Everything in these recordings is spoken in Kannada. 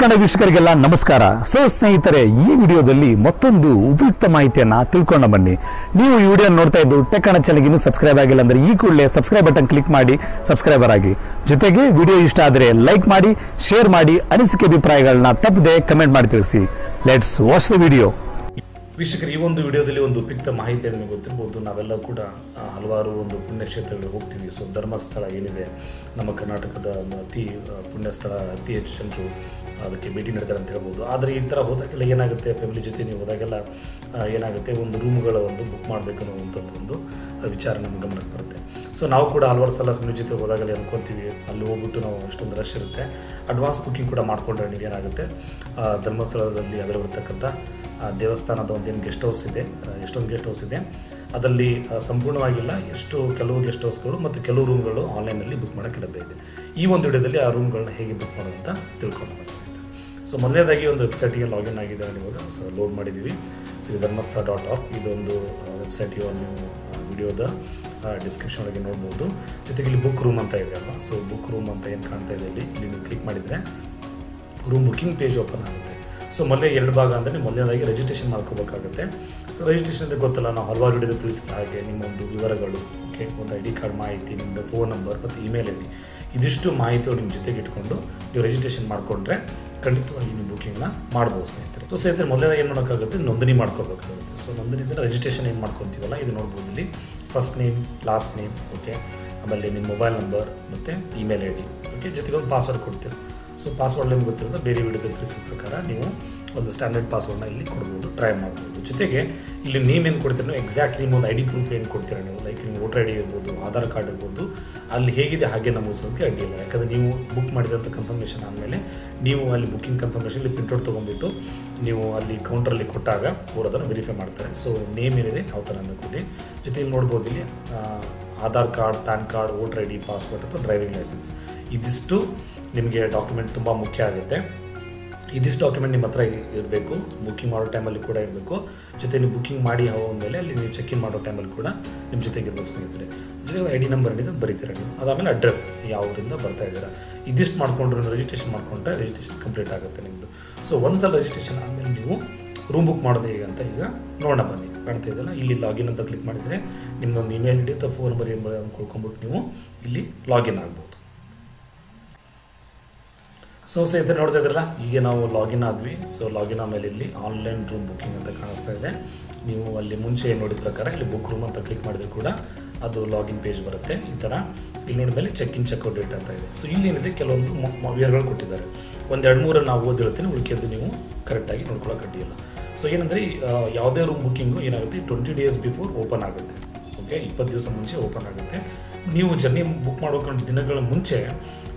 ಕನ್ನಡ ವೀಕ್ಷಕರಿಗೆಲ್ಲ ನಮಸ್ಕಾರ. ಸ್ನೇಹಿತರೆ, ಈ ವಿಡಿಯೋದಲ್ಲಿ ಮತ್ತೊಂದು ಉಪಯುಕ್ತ ಮಾಹಿತಿಯನ್ನ ತಿಳ್ಕೊಂಡ ಬನ್ನಿ. ನೀವು ಈ ವಿಡಿಯೋ ನೋಡ್ತಾ ಇದ್ದು ಟೆಕ್ ಕನ್ನಡ ಚಾನೆಲ್ಗೆ ಇನ್ನೂ ಸಬ್ಸ್ಕ್ರೈಬ್ ಆಗಿಲ್ಲ ಅಂದ್ರೆ ಈ ಕೂಡಲೇ ಸಬ್ಸ್ಕ್ರೈಬ್ ಬಟನ್ ಕ್ಲಿಕ್ ಮಾಡಿ ಸಬ್ಸ್ಕ್ರೈಬರ್ ಆಗಿ. ಜೊತೆಗೆ ವಿಡಿಯೋ ಇಷ್ಟ ಆದರೆ ಲೈಕ್ ಮಾಡಿ, ಶೇರ್ ಮಾಡಿ, ಅನಿಸಿಕೆ ಅಭಿಪ್ರಾಯಗಳನ್ನ ತಪ್ಪದೆ ಕಮೆಂಟ್ ಮಾಡಿ ತಿಳಿಸಿ. Let's watch the video. ವೀಕ್ಷಕರು, ಈ ಒಂದು ವಿಡಿಯೋದಲ್ಲಿ ಒಂದು ಉಪಯುಕ್ತ ಮಾಹಿತಿ ನಿಮಗೆ ಗೊತ್ತಿರಬಹುದು. ನಾವೆಲ್ಲ ಕೂಡ ಹಲವಾರು ಒಂದು ಪುಣ್ಯಕ್ಷೇತ್ರಗಳಿಗೆ ಹೋಗ್ತೀವಿ. ಸೊ ಧರ್ಮಸ್ಥಳ ಏನಿದೆ ನಮ್ಮ ಕರ್ನಾಟಕದ ಅತಿ ಪುಣ್ಯಸ್ಥಳ, ಅತಿ ಹೆಚ್ಚು ಜನರು ಅದಕ್ಕೆ ಭೇಟಿ ನೀಡ್ತಾರೆ ಅಂತ ಹೇಳ್ಬೋದು. ಆದರೆ ಈ ಥರ ಹೋದಾಗೆಲ್ಲ ಏನಾಗುತ್ತೆ, ಫ್ಯಾಮಿಲಿ ಜೊತೆ ನೀವು ಹೋದಾಗೆಲ್ಲ ಏನಾಗುತ್ತೆ, ಒಂದು ರೂಮ್ಗಳ ಒಂದು ಬುಕ್ ಮಾಡಬೇಕು ಅನ್ನೋವಂಥದ್ದು ಒಂದು ವಿಚಾರ ನಮ್ಮ ಗಮನಕ್ಕೆ ಬರುತ್ತೆ. ಸೊ ನಾವು ಕೂಡ ಹಲವಾರು ಸಲ ಫ್ಯಾಮಿಲಿ ಜೊತೆ ಹೋದಾಗಲೇ ಅಂದ್ಕೊತೀವಿ, ಅಲ್ಲಿ ಹೋಗ್ಬಿಟ್ಟು ನಾವು ಅಷ್ಟೊಂದು ರಶ್ ಇರುತ್ತೆ, ಅಡ್ವಾನ್ಸ್ ಬುಕ್ಕಿಂಗ್ ಕೂಡ ಮಾಡಿಕೊಂಡ್ರೆ ನೀವು ಏನಾಗುತ್ತೆ, ಧರ್ಮಸ್ಥಳದಲ್ಲಿ ಅದರಲ್ಲಿರ್ತಕ್ಕಂಥ ದೇವಸ್ಥಾನದ ಒಂದೇನು ಗೆಸ್ಟ್ ಹೌಸ್ ಇದೆ, ಎಷ್ಟೊಂದು ಗೆಸ್ಟ್ ಹೌಸ್ ಇದೆ, ಅದರಲ್ಲಿ ಸಂಪೂರ್ಣವಾಗಿಲ್ಲ, ಕೆಲವು ಗೆಸ್ಟ್ ಹೌಸ್ಗಳು ಮತ್ತು ಕೆಲವು ರೂಮ್ಗಳು ಆನ್ಲೈನಲ್ಲಿ ಬುಕ್ ಮಾಡೋಕ್ಕೆ ಲಭ್ಯ ಇದೆ. ಈ ಒಂದು ವಿಡಿಯೋದಲ್ಲಿ ಆ ರೂಮ್ಗಳನ್ನ ಹೇಗೆ ಬುಕ್ ಮಾಡೋದು ಅಂತ ತಿಳ್ಕೊಂಡು ಬನ್ನಿಸ್ತೀನಿ. ಸೊ ಮೊದಲನೇದಾಗಿ ಒಂದು ವೆಬ್ಸೈಟಿಗೆ ಲಾಗಿನ್ ಆಗಿದ್ದಾರೆ. ಇವಾಗ ಲೋಡ್ ಮಾಡಿದ್ದೀವಿ. ಧರ್ಮಸ್ಥಳ.org ಇದೊಂದು ವೆಬ್ಸೈಟಿಗೆ ನೀವು ವಿಡಿಯೋದ ಡಿಸ್ಕ್ರಿಪ್ಷನ್ ಒಳಗೆ ನೋಡ್ಬೋದು. ಜೊತೆಗೆ ಇಲ್ಲಿ ಬುಕ್ ರೂಮ್ ಅಂತ ಇದೆ ಅಲ್ವಾ, ಸೊ ಬುಕ್ ರೂಮ್ ಅಂತ ಏನು ಕಾಣ್ತಾ ಇದೆ ಇಲ್ಲಿ ನೀವು ಕ್ಲಿಕ್ ಮಾಡಿದರೆ ರೂಮ್ ಬುಕ್ಕಿಂಗ್ ಪೇಜ್ ಓಪನ್ ಆಗುತ್ತೆ. ಸೊ ಮೊದಲೇ ಎರಡು ಭಾಗ ಅಂದರೆ ನೀವು ಮೊದಲನೇದಾಗಿ ರಿಜಿಸ್ಟ್ರೇಷನ್ ಮಾಡ್ಕೋಬೇಕಾಗುತ್ತೆ. ರಿಜಿಸ್ಟ್ರೇಷನ್ ಅಂದರೆ ಗೊತ್ತಲ್ಲ, ನಾವು ಹಲವಾರು ವಿಡಿಯೋದ ತಿಳಿಸಿದ ಹಾಗೆ ನಿಮ್ಮ ಒಂದು ವಿವರಗಳು, ಓಕೆ, ಒಂದು ID ಕಾರ್ಡ್ ಮಾಹಿತಿ, ನಿಮ್ಮದು ಫೋನ್ ನಂಬರ್ ಮತ್ತು ಇಮೇಲ್ ID, ಇದಿಷ್ಟು ಮಾಹಿತಿಗಳು ನಿಮ್ಮ ಜೊತೆಗೆ ಇಟ್ಕೊಂಡು ನೀವು ರಿಜಿಸ್ಟ್ರೇಷನ್ ಮಾಡಿಕೊಂಡ್ರೆ ಖಂಡಿತವಾಗಿ ನೀವು ಬುಕ್ಕಿಂಗ್ನ ಮಾಡ್ಬೋದು ಸ್ನೇಹಿತರೆ. ಸೊ ಸ್ನೇಹಿತರೆ, ಮೊದಲನೇ ಏನು ಮಾಡೋಕ್ಕಾಗುತ್ತೆ, ನೋಂದಣಿ ಮಾಡ್ಕೋಬೇಕಾಗುತ್ತೆ. ಸೊ ನೋಂದಣಿ ಅಂದರೆ ರಿಜಿಸ್ಟ್ರೇಷನ್ ಏನು ಮಾಡ್ಕೊತೀವಲ್ಲ ಇದು ನೋಡ್ಬೋದು ಇಲ್ಲಿ. First name, last name, okay, ಆಮೇಲೆ ನಿಮ್ಮ ಮೊಬೈಲ್ ನಂಬರ್ ಮತ್ತು ಇಮೇಲ್ ID, ಓಕೆ, ಜೊತೆಗೆ ಒಂದು ಪಾಸ್ವರ್ಡ್ ಕೊಡ್ತೀವಿ. ಸೊ ಪಾಸ್ವರ್ಡ್ ನಿಮ್ಗೆ ಗೊತ್ತಿರೋದು, ಬೇರೆ ವಿಡಿಯೋದ ತಿಳಿಸಿದ ಪ್ರಕಾರ ನೀವು ಒಂದು ಸ್ಟ್ಯಾಂಡರ್ಡ್ ಪಾಸ್ವರ್ಡ್ನ ಇಲ್ಲಿ ಕೊಡ್ಬೋದು, ಟ್ರೈ ಮಾಡ್ಬೋದು. ಜೊತೆಗೆ ಇಲ್ಲಿ ನೇಮ್ ಏನು ಕೊಡ್ತೀರ ನೀವು, ಎಕ್ಸಾಕ್ಟ್ಲಿ ನಿಮ್ಮ ಒಂದು ID ಪ್ರೂಫ್ ಏನು ಕೊಡ್ತೀರ ನೀವು, ಲೈಕ್ ನಿಮ್ಮ ವೋಟರ್ ID ಇರ್ಬೋದು, ಆಧಾರ್ ಕಾರ್ಡ್ ಇರ್ಬೋದು, ಅಲ್ಲಿ ಹೇಗಿದೆ ಹಾಗೆ ನಮೂದಿಸೋದಕ್ಕೆ ಅಡ್ಡಿಲ್ಲ. ಯಾಕಂದರೆ ನೀವು ಬುಕ್ ಮಾಡಿದಂಥ ಕನ್ಫರ್ಮೇಷನ್ ಆದಮೇಲೆ ನೀವು ಅಲ್ಲಿ ಬುಕ್ಕಿಂಗ್ ಕನ್ಫರ್ಮೇಷನ್ ಇಲ್ಲಿ ಪ್ರಿಂಟ್ಔಟ್ ತೊಗೊಂಡ್ಬಿಟ್ಟು ನೀವು ಅಲ್ಲಿ ಕೌಂಟ್ರಲ್ಲಿ ಕೊಟ್ಟಾಗ ಅವರು ಅದನ್ನು ವೆರಿಫೈ ಮಾಡ್ತಾರೆ. ಸೊ ನೇಮ್ ಏನಿದೆ ಯಾವ ಥರ ಅಂತ ಕೊಡಿ. ಜೊತೆಗೆ ನೋಡ್ಬೋದು ಇಲ್ಲಿ Aadhaar card, PAN card, voter ID, passport ಅಥವಾ ಡ್ರೈವಿಂಗ್ ಲೈಸೆನ್ಸ್, ಇದಿಷ್ಟು ನಿಮಗೆ ಡಾಕ್ಯುಮೆಂಟ್ ತುಂಬ ಮುಖ್ಯ ಆಗುತ್ತೆ. ಇದಿಷ್ಟು ಡಾಕ್ಯುಮೆಂಟ್ ನಿಮ್ಮ ಹತ್ರ ಇರಬೇಕು, ಬುಕ್ಕಿಂಗ್ ಮಾಡೋ ಟೈಮಲ್ಲಿ ಕೂಡ ಇರಬೇಕು. ಜೊತೆ ನೀವು ಬುಕ್ಕಿಂಗ್ ಮಾಡಿ ಹೋದ್ಮೇಲೆ ಅಲ್ಲಿ ನೀವು ಚೆಕ್ ಇನ್ ಮಾಡೋ ಟೈಮಲ್ಲಿ ಕೂಡ ನಿಮ್ಮ ಜೊತೆಗೆ ಇರಬೇಕು ಸ್ನೇಹಿತರೆ. ಜೊತೆಗೆ ID ನಂಬರ್ ಏನಿದೆ ಅದು ಬರೀತೀರ ನೀವು, ಅದಾದಮೇಲೆ ಅಡ್ರೆಸ್ ಯಾವ ಊರಿಂದ ಬರ್ತಾ ಇದ್ದೀರಾ, ಇದಿಷ್ಟು ಮಾಡಿಕೊಂಡ್ರೆ ರಿಜಿಸ್ಟ್ರೇಷನ್ ಮಾಡಿಕೊಂಡ್ರೆ ರಿಜಿಸ್ಟ್ರೇಷನ್ ಕಂಪ್ಲೀಟ್ ಆಗುತ್ತೆ ನಿಮ್ಮದು. ಸೊ ಒಂದ್ಸಲ ರಿಜಿಸ್ಟ್ರೇಷನ್ ಆದಮೇಲೆ ನೀವು ರೂಮ್ ಬುಕ್ ಮಾಡೋದು ಹೇಗೆ ಅಂತ ಈಗ ನೋಡೋಣ ಬನ್ನಿ. ಕಾಣ್ತಾ ಇದೆಯಲ್ಲ, ಇಲ್ಲಿ ಲಾಗಿನ್ ಅಂತ ಕ್ಲಿಕ್ ಮಾಡಿದರೆ ನಿಮ್ಮದೊಂದು ಇಮೇಲ್ ID ಅಥವಾ ಫೋನ್ ನಂಬರ್ ಏನು ಅಂತ ಕೊಡ್ಕೊಂಡ್ಬಿಟ್ಟು ನೀವು ಇಲ್ಲಿ ಲಾಗಿನ್ ಆಗ್ಬೋದು. ಸೊ ಸ್ನೇಹಿತರೆ, ನೋಡ್ತಾ ಇದ್ರಲ್ಲ, ಈಗ ನಾವು ಲಾಗಿನ್ ಆದ್ವಿ. ಸೊ ಲಾಗಿನ್ ಆದಮೇಲೆ ಇಲ್ಲಿ ಆನ್ಲೈನ್ ರೂಮ್ ಬುಕ್ಕಿಂಗ್ ಅಂತ ಕಾಣಿಸ್ತಾ ಇದೆ. ನೀವು ಅಲ್ಲಿ ಮುಂಚೆ ನೋಡಿದ ಪ್ರಕಾರ ಇಲ್ಲಿ ಬುಕ್ ರೂಮ್ ಅಂತ ಕ್ಲಿಕ್ ಮಾಡಿದ್ರು ಕೂಡ ಅದು ಲಾಗಿನ್ ಪೇಜ್ ಬರುತ್ತೆ. ಈ ಥರ ಇಲ್ಲಿ ನೋಡಿದ ಮೇಲೆ ಚೆಕ್ ಇನ್ ಚೆಕ್ಔಟ್ ಡೇಟ್ ಅಂತ ಇದೆ. ಸೊ ಇಲ್ಲಿ ಏನಿದೆ, ಕೆಲವೊಂದು ವಿವರಗಳು ಕೊಟ್ಟಿದ್ದಾರೆ. ಒಂದು 2-3 ನಾವು ಓದಿರ್ತೀನಿ, ಉಳಿಕೆದ್ದು ನೀವು ಕರೆಕ್ಟಾಗಿ ನೋಡ್ಕೊಳ್ಳೋಕೆ ಅಡ್ಡಿಯಿಲ್ಲ. ಸೊ ಏನಂದರೆ, ಯಾವುದೇ ರೂಮ್ ಬುಕ್ಕಿಂಗು ಏನಾಗುತ್ತೆ 20 ಡೇಸ್ ಬಿಫೋರ್ ಓಪನ್ ಆಗುತ್ತೆ. ಓಕೆ, 20 ದಿವಸ ಮುಂಚೆ ಓಪನ್ ಆಗುತ್ತೆ. ನೀವು ಜರ್ನಿ ಬುಕ್ ಮಾಡ್ಕೊಂಡು ದಿನಗಳ ಮುಂಚೆ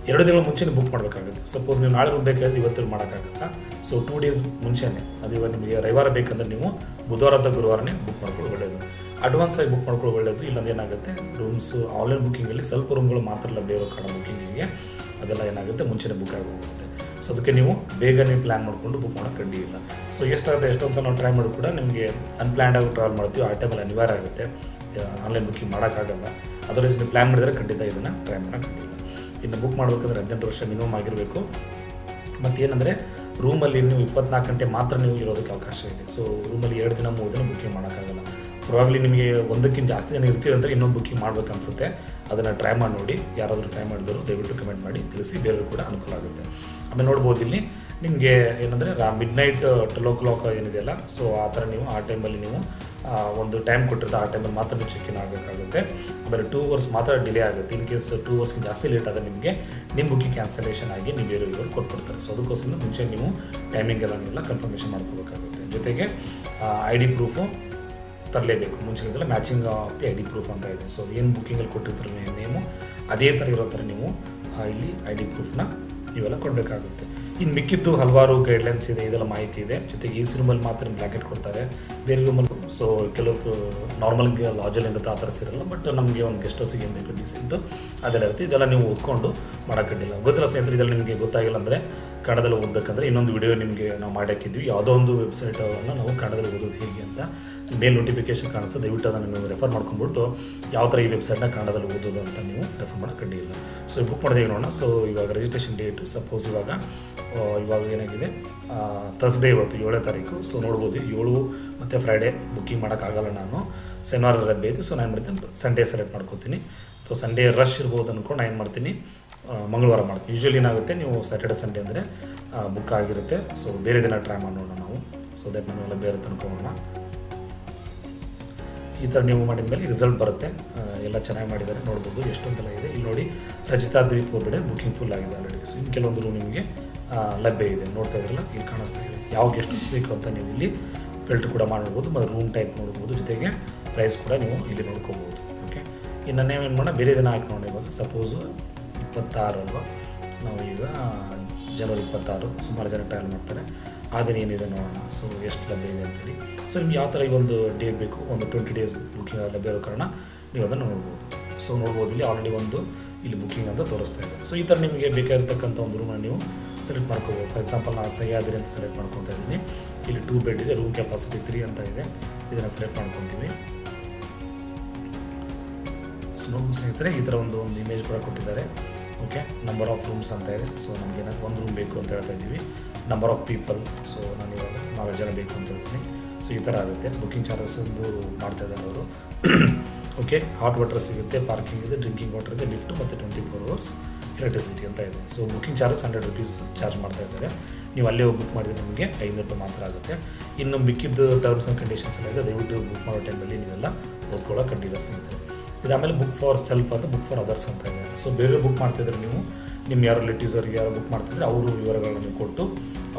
2 ದಿನಗಳ ಮುಂಚೆನೇ ಬುಕ್ ಮಾಡಬೇಕಾಗುತ್ತೆ. ಸಪೋಸ್ ನೀವು ನಾಳೆ ರೂಮ್ ಬೇಕಾದ್ರೆ ಇವತ್ತು ಮಾಡೋಕ್ಕಾಗುತ್ತಾ, ಸೊ 2 ಡೇಸ್ ಮುಂಚೆನೇ. ಅದು ಇವಾಗ ನಿಮಗೆ ರವಿವಾರ ಬೇಕಂದ್ರೆ ನೀವು ಬುಧವಾರ ಅಥವಾ ಗುರುವಾರನೇ ಬುಕ್ ಮಾಡ್ಕೊಳ್ಳೋ ಒಳ್ಳೆಯದು. ಅಡ್ವಾನ್ಸ್ ಆಗಿ ಬುಕ್ ಮಾಡ್ಕೊಳ್ಳೋ ಒಳ್ಳೆಯದು. ಇಲ್ಲಾಂದ್ರೆ ಏನಾಗುತ್ತೆ, ರೂಮ್ಸು ಆನ್ಲೈನ್ ಬುಕ್ಕಿಂಗಲ್ಲಿ ಸ್ವಲ್ಪ ರೂಮ್ಗಳು ಮಾತ್ರ ಲಭ್ಯ ಇರೋ ಕಾರಣ ಬುಕ್ಕಿಂಗಿಗೆ ಅದೆಲ್ಲ ಏನಾಗುತ್ತೆ ಮುಂಚೆನೇ ಬುಕ್ ಆಗೋಗುತ್ತೆ. ಸೊ ಅದಕ್ಕೆ ನೀವು ಬೇಗನೆ ಪ್ಲ್ಯಾನ್ ಮಾಡಿಕೊಂಡು ಬುಕ್ ಮಾಡೋಕ್ಕೆ ಅಡ್ಡಿಯಿಲ್ಲ. ಸೊ ಎಷ್ಟಾಗುತ್ತೆ, ಎಷ್ಟೊಂದು ಸಲ ನಾವು ಟ್ರೈ ಮಾಡೋದು ಕೂಡ ನಿಮಗೆ ಅನ್ಪ್ಲ್ಯಾನ್ಡ್ ಆಗಿ ಟ್ರಾವೆಲ್ ಮಾಡ್ತೀವಿ, ಆ ಟೈಮಲ್ಲಿ ಅನಿವಾರ್ಯ ಆಗುತ್ತೆ, ಆನ್ಲೈನ್ ಬುಕ್ಕಿಂಗ್ ಮಾಡೋಕ್ಕಾಗಲ್ಲ. ಅದರ್ವೈಸ್ ನೀವು ಪ್ಲ್ಯಾನ್ ಮಾಡಿದರೆ ಖಂಡಿತ ಇದನ್ನು ಟ್ರೈ ಮಾಡೋಕ್ಕಾಗಿಲ್ಲ. ಇನ್ನು ಬುಕ್ ಮಾಡಬೇಕಂದ್ರೆ 18 ವರ್ಷ ಮಿನಿಮಮ್ ಆಗಿರಬೇಕು. ಮತ್ತೇನೆಂದರೆ, ರೂಮಲ್ಲಿ ನೀವು 24 ಗಂಟೆ ಮಾತ್ರ ನೀವು ಇರೋದಕ್ಕೆ ಅವಕಾಶ ಇದೆ. ಸೊ ರೂಮಲ್ಲಿ 2 ದಿನ 3 ದಿನ ಬುಕ್ಕಿಂಗ್ ಮಾಡೋಕ್ಕಾಗಲ್ಲ. ಪ್ರಾಬ್ಲಿ ನಿಮಗೆ ಒಂದಕ್ಕಿಂತ ಜಾಸ್ತಿ ಜನ ಇರ್ತೀರಂದರೆ ಇನ್ನೊಂದು ಬುಕ್ಕಿಂಗ್ ಮಾಡ್ಬೇಕು ಅನಿಸುತ್ತೆ. ಅದನ್ನು ಟ್ರೈ ಮಾಡಿ ನೋಡಿ. ಯಾರಾದರೂ ಟ್ರೈ ಮಾಡಿದ್ರು ದಯವಿಟ್ಟು ಕಮೆಂಟ್ ಮಾಡಿ ತಿಳಿಸಿ, ಬೇರೆಯವರು ಕೂಡ ಅನುಕೂಲ ಆಗುತ್ತೆ. ಆಮೇಲೆ ನೋಡ್ಬೋದು ಇಲ್ಲಿ ನಿಮಗೆ ಏನಂದರೆ ಮಿಡ್ನೈಟ್ 12 o'clock ಏನಿದೆಯಲ್ಲ, ಸೊ ಆ ಥರ ನೀವು ಆ ಟೈಮಲ್ಲಿ ನೀವು ಒಂದು ಟೈಮ್ ಕೊಟ್ಟಿರ್ತಾರೆ, ಆ ಟೈಮಲ್ಲಿ ಮಾತ್ರ ನೀವು ಚೆಕ್ ಇನ್ ಆಗಬೇಕಾಗುತ್ತೆ. ಆಮೇಲೆ 2 ಅವರ್ಸ್ ಮಾತ್ರ ಡಿಲೇ ಆಗುತ್ತೆ. ಇನ್ ಕೇಸ್ 2 ಅವರ್ಸ್ಗೆ ಜಾಸ್ತಿ ಲೇಟ್ ಆದರೆ ನಿಮಗೆ ನಿಮ್ಮ ಬುಕ್ಕಿಂಗ್ ಕ್ಯಾನ್ಸಲೇಷನ್ ಆಗಿ ನೀವು ಬೇರೆ ಇವರು ಕೊಟ್ಬಿಡ್ತಾರೆ. ಸೊ ಅದಕ್ಕೋಸ್ಕರ ಮುಂಚೆ ನೀವು ಟೈಮಿಂಗ್ ಎಲ್ಲ ನೀವೆಲ್ಲ ಕನ್ಫರ್ಮೇಷನ್ ಮಾಡ್ಕೋಬೇಕಾಗುತ್ತೆ. ಜೊತೆಗೆ ID ಪ್ರೂಫು ತರಲೇಬೇಕು. ಮುಂಚೆಲ್ಲ matching of the ID proof ಅಂತ ಇದೆ. ಸೊ ಏನು ಬುಕ್ಕಿಂಗಲ್ಲಿ ಕೊಟ್ಟಿರ್ತಾರೆ ನೇಮು ಅದೇ ಥರ ಇರೋ ಥರ ನೀವು ಇಲ್ಲಿ ID ಪ್ರೂಫ್ನ ನೀವೆಲ್ಲ ಕೊಡಬೇಕಾಗುತ್ತೆ. ಇನ್ನು ಮಿಕ್ಕಿದ್ದು ಹಲವಾರು ಗೈಡ್ಲೈನ್ಸ್ ಇದೆ, ಇದೆಲ್ಲ ಮಾಹಿತಿ ಇದೆ. ಜೊತೆಗೆ AC ರೂಮಲ್ಲಿ ಮಾತ್ರ ಬ್ಲ್ಯಾಂಕೆಟ್ ಕೊಡ್ತಾರೆ, ಬೇರೆ ರೂಮಲ್ಲಿ ಸೊ ಕೆಲವು ನಾರ್ಮಲ್ಗೆ ಲಾಜಲ್ಲಿ ಇರುತ್ತೆ ಆ ಥರ ಸಿರಲ್ಲ, ಬಟ್ ನಮಗೆ ಒಂದು ಗೆಸ್ಟ್ ಹೌಸಿಗೆ ಏನು ಬೇಕು ಡೀಸೆಂಟು ಅದೆಲ್ಲ ಇರುತ್ತೆ. ಇದೆಲ್ಲ ನೀವು ಓದ್ಕೊಂಡು ಮಾಡೋಕ್ಕಿಲ್ಲ. ಗೊತ್ತಿಲ್ಲ ಸ್ನೇಹಿತರೆ, ಇದೆಲ್ಲ ನಿಮಗೆ ಗೊತ್ತಾಗಿಲ್ಲ ಅಂದರೆ ಕನ್ನಡದಲ್ಲಿ ಓದಬೇಕಂದ್ರೆ ಇನ್ನೊಂದು ವಿಡಿಯೋ ನಿಮಗೆ ನಾವು ಮಾಡಿ ಹಾಕಿದ್ವಿ. ಯಾವುದೋ ಒಂದು ವೆಬ್ಸೈಟನ್ನು ನಾವು ಕನ್ನಡದಲ್ಲಿ ಓದೋದು ಹೇಗೆ ಅಂತ ಮೇಲ್ ನೋಟಿಫಿಕೇಶನ್ ಕಾಣಿಸುತ್ತೆ, ದಯವಿಟ್ಟು ಅದನ್ನು ನೀವು ರೆಫರ್ ಮಾಡ್ಕೊಂಡ್ಬಿಟ್ಟು ಯಾವ ಥರ ಈ ವೆಬ್ಸೈಟ್ನ ಕನ್ನಡದಲ್ಲಿ ಓದೋದು ಅಂತ ನೀವು ರೆಫರ್ ಮಾಡೋಕ್ಕಿಲ್ಲ. ಸೊ ಬುಕ್ ಮಾಡೋದೇ ನೋಡೋಣ. ಸೊ ಇವಾಗ ರಿಜಿಸ್ಟ್ರೇಷನ್ ಡೇಟ್ ಸಪೋಸ್ ಇವಾಗ ಏನಾಗಿದೆ ಥರ್ಸ್ಡೇ, ಇವತ್ತು 7ನೇ ತಾರೀಕು. ಸೊ ನೋಡ್ಬೋದು 7 ಮತ್ತು ಫ್ರೈಡೇ ಬುಕ್ಕಿಂಗ್ ಮಾಡೋಕ್ಕಾಗಲ್ಲ, ನಾನು ಶನಿವಾರ ರಬ್ಬೆ ಇದೆ. ಸೊ ನಾನು ಏನು ಮಾಡ್ತೀನಿ, ಸಂಡೇ ಸೆಲೆಕ್ಟ್ ಮಾಡ್ಕೋತೀನಿ. ಸೊ ಸಂಡೇ ರಶ್ ಇರ್ಬೋದು ಅಂದ್ಕೊಂಡು ನಾನು ಏನು ಮಾಡ್ತೀನಿ, ಮಂಗಳವಾರ ಮಾಡ್ತೀನಿ. ಯೂಶ್ವಲಿ ಏನಾಗುತ್ತೆ, ನೀವು ಸ್ಯಾಟರ್ಡೆ ಸಂಡೇ ಅಂದರೆ ಬುಕ್ ಆಗಿರುತ್ತೆ. ಸೊ ಬೇರೆ ದಿನ ಟ್ರೈ ಮಾಡೋಣ ನಾವು. ಸೊ ದಟ್ ನಾವೆಲ್ಲ ಬೇರೆ ತನ್ಕೊಳ್ಳೋಣ. ಈ ಥರ ನೀವು ಮಾಡಿದ ಮೇಲೆ ರಿಸಲ್ಟ್ ಬರುತ್ತೆ. ಎಲ್ಲ ಚೆನ್ನಾಗಿ ಮಾಡಿದ್ದಾರೆ, ನೋಡ್ಬೋದು ಎಷ್ಟೊಂದೆಲ್ಲ ಇದೆ. ಇಲ್ಲಿ ನೋಡಿ, ರಜಿತಾ 3-4 ಬೆಡ್ ಬುಕ್ಕಿಂಗ್ ಫುಲ್ ಆಗಿದೆ ಆಲ್ರೆಡಿ. ಸೊ ಇನ್ನು ಕೆಲವೊಂದು ರೂಮ್ ನಿಮಗೆ ಲಭ್ಯ ಇದೆ, ನೋಡ್ತಾ ಇದ್ರಲ್ಲ, ಇಲ್ಲಿ ಕಾಣಿಸ್ತಾ ಇದೆ. ಯಾವ ಗೆಸ್ಟ್ ಹೌಸ್ ಬೇಕು ಅಂತ ನೀವು ಇಲ್ಲಿ ಫಿಲ್ಟರ್ ಕೂಡ ಮಾಡ್ಬೋದು, ಮತ್ತು ರೂಮ್ ಟೈಪ್ ನೋಡ್ಬೋದು, ಜೊತೆಗೆ ಪ್ರೈಸ್ ಕೂಡ ನೀವು ಇಲ್ಲಿ ನೋಡ್ಕೋಬೋದು. ಓಕೆ, ಇನ್ನು ನಾವೇನು ಮಾಡೋಣ, ಬೇರೆ ದಿನ ಹಾಕಿ ನೋಡಿ. ಇವಾಗ ಸಪೋಸು 26 ಅಲ್ವಾ, ನಾವು ಈಗ ಜನವರಿ 26 ಸುಮಾರು ಜನ ಟ್ರಾವೆಲ್ ಮಾಡ್ತಾರೆ. ಆ ದಿನ ಏನಿದೆ ನೋಡೋಣ, ಸೊ ಎಷ್ಟು ಲಭ್ಯ ಇದೆ ಅಂತೇಳಿ. ಸೊ ನಿಮ್ಗೆ ಯಾವ ಥರ ಈ ಒಂದು ಡೇಟ್ ಬೇಕು, ಒಂದು 20 ಡೇಸ್ ಬುಕ್ಕಿಂಗ್ ಲಭ್ಯ ಇರೋ ಕಾರಣ ನೀವು ಅದನ್ನು ನೋಡ್ಬೋದು. ಸೊ ನೋಡ್ಬೋದು, ಇಲ್ಲಿ ಆಲ್ರೆಡಿ ಒಂದು ಇಲ್ಲಿ ಬುಕ್ಕಿಂಗ್ ಅಂತ ತೋರಿಸ್ತಾ ಇದೆ. ಸೊ ಈ ಥರ ನಿಮಗೆ ಬೇಕಾಗಿರ್ತಕ್ಕಂಥ ಒಂದು ರೂಮನ್ನು ನೀವು ಸೆಲೆಕ್ಟ್ ಮಾಡ್ಕೋಬೋದು. ಫಾರ್ ಎಕ್ಸಾಂಪಲ್ ನಾನು ಸಹ್ಯಾದ್ರಿ ಅಂತ ಸೆಲೆಕ್ಟ್ ಮಾಡ್ಕೊತಾ ಇದ್ದೀನಿ. ಇಲ್ಲಿ 2 ಬೆಡ್ ಇದೆ, ರೂಮ್ ಕೆಪಾಸಿಟಿ 3 ಅಂತ ಇದೆ. ಇದನ್ನು ಸೆಲೆಕ್ಟ್ ಮಾಡ್ಕೊತೀವಿ. ಸೊ ನೋಡ್ಬೋದು ಸ್ನೇಹಿತರೆ, ಈ ಥರ ಒಂದು ಇಮೇಜ್ ಕೂಡ ಕೊಟ್ಟಿದ್ದಾರೆ. ಓಕೆ, ನಂಬರ್ ಆಫ್ ರೂಮ್ಸ್ ಅಂತ ಇದೆ. ಸೊ ನಮಗೆ ಏನಾದ್ರು ಒಂದು ರೂಮ್ ಬೇಕು ಅಂತ ಹೇಳ್ತಾ ಇದ್ದೀವಿ. ನಂಬರ್ ಆಫ್ ಪೀಪಲ್, ಸೊ ನಾನು ಇವಾಗ 4 ಜನ ಬೇಕು ಅಂತ ಹೇಳ್ತೀನಿ. ಸೊ ಈ ಥರ ಆಗುತ್ತೆ. ಬುಕ್ಕಿಂಗ್ ಚಾರ್ಜಸ್ ಒಂದು ಮಾಡ್ತಾ ಇದ್ದಾರೆ ಅವರು. ಓಕೆ, ಹಾಟ್ ವಾಟರ್ ಸಿಗುತ್ತೆ, ಪಾರ್ಕಿಂಗ್ ಇದೆ, ಡ್ರಿಂಕಿಂಗ್ ವಾಟರ್ ಇದೆ, ಲಿಫ್ಟು ಮತ್ತು 24 hours ಎಲೆಕ್ಟ್ರಿಸಿಟಿ ಅಂತ ಇದೆ. So booking charges 100 rupees charge ಮಾಡ್ತಾ ಇದ್ದಾರೆ. ನೀವು ಅಲ್ಲೇ ಹೋಗಿ ಬುಕ್ ಮಾಡಿದರೆ ನಿಮಗೆ 500 ರೂಪಾಯಿ ಮಾತ್ರ ಆಗುತ್ತೆ. ಇನ್ನು ಮಿಕ್ಕಿದ್ದು ಟರ್ಮ್ಸ್ ಆ್ಯಂಡ್ ಕಂಡೀಷನ್ಸ್ ಎಲ್ಲ ಇದೆ, ದಯವಿಟ್ಟು ಬುಕ್ ಮಾಡೋ ಟೈಮಲ್ಲಿ ನೀವೆಲ್ಲ ಓದ್ಕೊಳ್ಳೋಕೆ ಕಂಡಿಲ್ಲ ಸ್ನೇಹಿತರೆ. ಇದಾದಮೇಲೆ ಬುಕ್ ಫಾರ್ ಸೆಲ್ಫ್ ಅಂತ, ಬುಕ್ ಫಾರ್ ಅದರ್ಸ್ ಅಂತ ಇದೆ. ಸೊ ಬೇರೆ ಬುಕ್ ಮಾಡ್ತಿದ್ರೆ ನೀವು ನಿಮ್ಮ ಯಾರು ರಿಲೇಟಿವ್ಸ್ ಅವ್ರಿಗೆ ಯಾರು ಬುಕ್ ಮಾಡ್ತಿದ್ರೆ ಅವರು ವಿವರಗಳನ್ನ ನೀವು ಕೊಟ್ಟು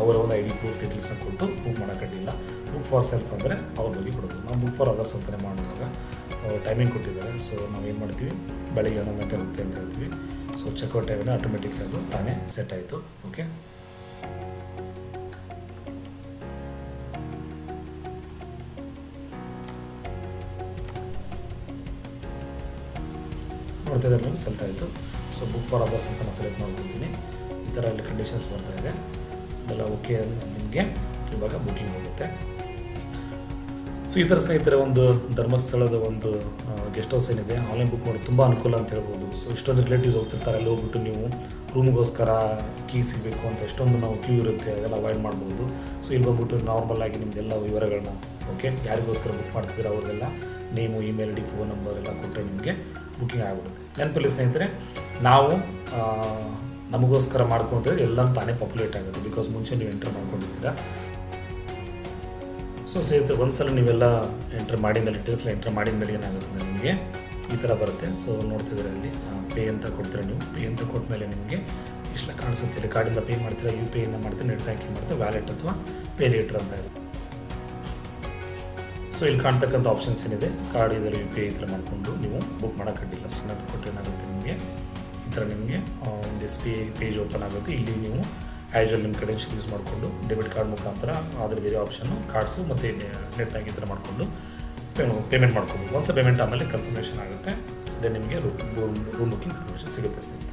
ಅವರ ಒಂದು ID ಪ್ರೂಫ್ ಡೀಟೇಲ್ಸ್ನ ಕೊಟ್ಟು ಬುಕ್ ಮಾಡೋಕ್ಕಾಗಿಲ್ಲ. ಬುಕ್ ಫಾರ್ ಸೆಲ್ಫ್ ಅಂದರೆ ಅವ್ರ ಬಗ್ಗೆ ಕೊಡೋದು. ನಾವು ಬುಕ್ ಫಾರ್ ಅದರ್ಸ್ ಅಂತಲೇ ಮಾಡಿದಾಗ ಟೈಮಿಂಗ್ ಕೊಟ್ಟಿದ್ದಾರೆ. ಸೊ ನಾವು ಏನು ಮಾಡ್ತೀವಿ, ಬೆಳಗ್ಗೆ 11 ಗಂಟೆ ಇರುತ್ತೆ ಅಂತ ಹೇಳ್ತೀವಿ. ಸೊ ಚೆಕ್ಔಟ್ ಟೈಮಿಂದ ಆಟೋಮೆಟಿಕ್ ಅದು ತಾನೇ ಸೆಟ್ ಆಯಿತು. ಓಕೆ, ನೋಡ್ತಾ ಇದ್ದಾರೆ ನೀವು, ಸೆಲೆಕ್ಟ್ ಆಯಿತು. ಸೊ ಬುಕ್ ಫಾರ್ ಅದರ್ಸ್ ಅಂತ ನಾನು ಸೆಲೆಕ್ಟ್ ಮಾಡ್ಕೊತೀನಿ. ಈ ಥರ ಇಲ್ಲಿ ಕಂಡೀಷನ್ಸ್ ಬರ್ತಾ ಇದೆ, ಇದೆಲ್ಲ ಓಕೆ. ನಿಮಗೆ ಇವಾಗ ಬುಕ್ಕಿಂಗ್ ಹೋಗುತ್ತೆ. ಸೊ ಈ ಥರ ಸ್ನೇಹಿತರೆ, ಒಂದು ಧರ್ಮಸ್ಥಳದ ಒಂದು ಗೆಸ್ಟ್ ಹೌಸ್ ಏನಿದೆ ಆನ್ಲೈನ್ ಬುಕ್ ಮಾಡೋದು ತುಂಬ ಅನುಕೂಲ ಅಂತ ಹೇಳ್ಬೋದು. ಸೊ ಇಷ್ಟೊಂದು ರಿಲೇಟಿವ್ಸ್ ಹೋಗ್ತಿರ್ತಾರೆ, ಅಲ್ಲಿ ಹೋಗ್ಬಿಟ್ಟು ನೀವು ರೂಮ್ಗೋಸ್ಕರ ಕೀ ಸಿಗಬೇಕು ಅಂತ ಎಷ್ಟೊಂದು ನಾವು ಕ್ಯೂ ಇರುತ್ತೆ, ಅದೆಲ್ಲ ಅವಾಯ್ಡ್ ಮಾಡ್ಬೋದು. ಸೊ ಇಲ್ಲಿ ಬಂದ್ಬಿಟ್ಟು ನಾರ್ಮಲ್ ಆಗಿ ನಿಮ್ಮದೆಲ್ಲ ವಿವರಗಳನ್ನ, ಓಕೆ, ಯಾರಿಗೋಸ್ಕರ ಬುಕ್ ಮಾಡ್ತಿದ್ದೀರ ಅವ್ರಿಗೆಲ್ಲ name, email ID, phone number ಎಲ್ಲ ಕೊಟ್ಟರೆ ನಿಮಗೆ ಬುಕ್ಕಿಂಗ್ ಆಗಿಬಿಡುತ್ತೆ. ನೆನಪಲ್ಲಿ ಸ್ನೇಹಿತರೆ, ನಾವು ನಮಗೋಸ್ಕರ ಮಾಡ್ಕೊಂಡ್ರೆ ಎಲ್ಲ ತಾನೇ ಪಾಪ್ಯುಲೇಟ್ ಆಗುತ್ತೆ, ಬಿಕಾಸ್ ಮುಂಚೆ ನೀವು ಎಂಟರ್ ಮಾಡ್ಕೊಂಡಿದ್ದೀರಾ. ಸೊ ಸ್ನೇಹಿತರೆ, ಒಂದ್ಸಲ ನೀವೆಲ್ಲ ಎಂಟರ್ ಮಾಡಿದ ಮೇಲೆ ಡೀಟೇಲ್ಸ್ ಎಂಟರ್ ಮಾಡಿದ ಮೇಲೆ ಏನಾಗುತ್ತೆ ಅಂದರೆ ನಿಮಗೆ ಈ ಥರ ಬರುತ್ತೆ. ಸೊ ನೋಡ್ತಿದ್ರೆ ಅಲ್ಲಿ ಪೇ ಅಂತ ಕೊಡ್ತೀರಾ. ನೀವು ಪೇ ಅಂತ ಕೊಟ್ಟ ಮೇಲೆ ನಿಮಗೆ ಇಷ್ಟೆಲ್ಲ ಕಾಣಿಸುತ್ತೆ. ಇಲ್ಲಿ ಕಾರ್ಡಿಂದ ಪೇ ಮಾಡ್ತೀರಾ, UPI ಇಂದ ಮಾಡ್ತೀರಾ, ನೆಟ್ ಬ್ಯಾಂಕಿಂಗ್ ಮಾಡ್ತೀರಾ, ವ್ಯಾಲೆಟ್ ಅಥವಾ ಪೇ ಲೇಟರ್ ಅಂತ ಇದೆ. ಸೊ ಇಲ್ಲಿ ಕಾಣ್ತಕ್ಕಂಥ ಆಪ್ಷನ್ಸ್ ಏನಿದೆ, ಕಾರ್ಡ್ ಇದರಲ್ಲಿ UPI ಈ ಥರ ಮಾಡಿಕೊಂಡು ನೀವು ಬುಕ್ ಮಾಡೋಕ್ಕಾಗಿಲ್ಲ. ಸೊ ಅದು ಕೊಟ್ಟರೆ ಏನಾಗುತ್ತೆ ನಿಮಗೆ ಈ ಥರ ನಿಮಗೆ ಒಂದು SBI ಪೇಜ್ ಓಪನ್ ಆಗುತ್ತೆ. ಇಲ್ಲಿ ನೀವು ಆ್ಯಜುವಲ್ ನಿಮ್ಮ ಕ್ರೆಡೆನ್ಷಿಯಲ್ ಯೂಸ್ ಮಾಡಿಕೊಂಡು ಡೆಬಿಟ್ ಕಾರ್ಡ್ ಮುಖಾಂತರ ಅದರ ಬೇರೆ ಆಪ್ಷನ್ನು ಕಾರ್ಡ್ಸು ಮತ್ತು ನೆಟ್ ಬ್ಯಾಂಕ್ ಈ ಥರ ಮಾಡಿಕೊಂಡು ಪೇಮೆಂಟ್ ಮಾಡ್ಕೊಬೋದು. ಒಂದ್ಸ ಪೇಮೆಂಟ್ ಆಮೇಲೆ ಕನ್ಫರ್ಮೇಷನ್ ಆಗುತ್ತೆ, ಅದೇ ನಿಮಗೆ ರೂಮ್ ಬುಕ್ಕಿಂಗ್ ಕನ್ಫರ್ಮೇಷನ್ ಸಿಗುತ್ತೆ ಸ್ನೇಹಿತರೆ.